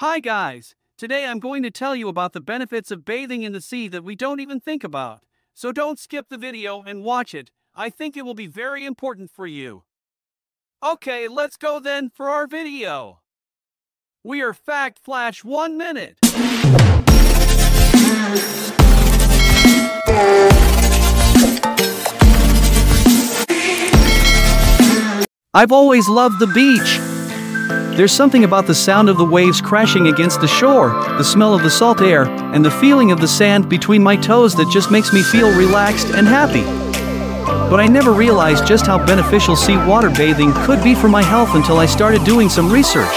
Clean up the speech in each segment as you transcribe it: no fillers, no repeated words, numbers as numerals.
Hi guys! Today I'm going to tell you about the benefits of bathing in the sea that we don't even think about. So don't skip the video and watch it. I think it will be very important for you. Okay, let's go then for our video. We are Fact Flash 1 minute. I've always loved the beach. There's something about the sound of the waves crashing against the shore, the smell of the salt air, and the feeling of the sand between my toes that just makes me feel relaxed and happy. But I never realized just how beneficial seawater bathing could be for my health until I started doing some research.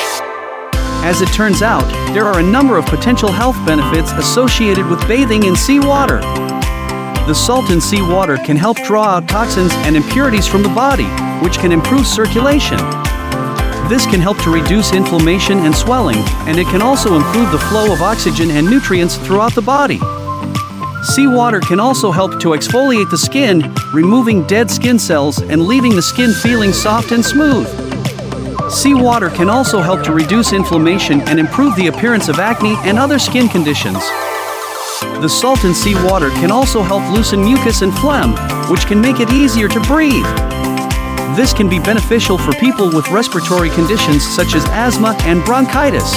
As it turns out, there are a number of potential health benefits associated with bathing in seawater. The salt in seawater can help draw out toxins and impurities from the body, which can improve circulation. This can help to reduce inflammation and swelling, and it can also improve the flow of oxygen and nutrients throughout the body. Seawater can also help to exfoliate the skin, removing dead skin cells and leaving the skin feeling soft and smooth. Seawater can also help to reduce inflammation and improve the appearance of acne and other skin conditions. The salt in seawater can also help loosen mucus and phlegm, which can make it easier to breathe. This can be beneficial for people with respiratory conditions such as asthma and bronchitis.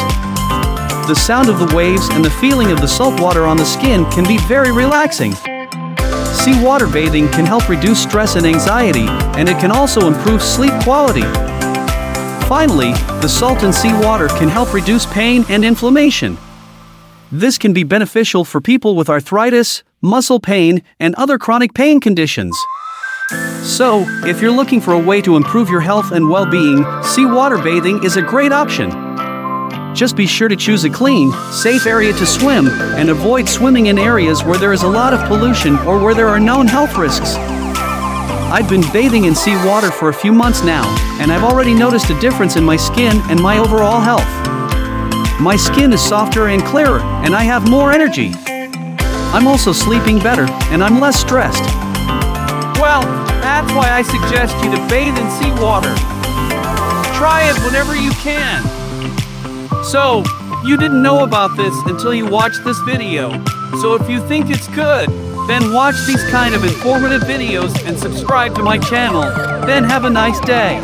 The sound of the waves and the feeling of the salt water on the skin can be very relaxing. Seawater bathing can help reduce stress and anxiety, and it can also improve sleep quality. Finally, the salt in seawater can help reduce pain and inflammation. This can be beneficial for people with arthritis, muscle pain, and other chronic pain conditions. So, if you're looking for a way to improve your health and well-being, seawater bathing is a great option. Just be sure to choose a clean, safe area to swim, and avoid swimming in areas where there is a lot of pollution or where there are known health risks. I've been bathing in seawater for a few months now, and I've already noticed a difference in my skin and my overall health. My skin is softer and clearer, and I have more energy. I'm also sleeping better, and I'm less stressed. Well, that's why I suggest you to bathe in seawater. Try it whenever you can. So, you didn't know about this until you watched this video. So if you think it's good, then watch these kind of informative videos and subscribe to my channel. Then have a nice day.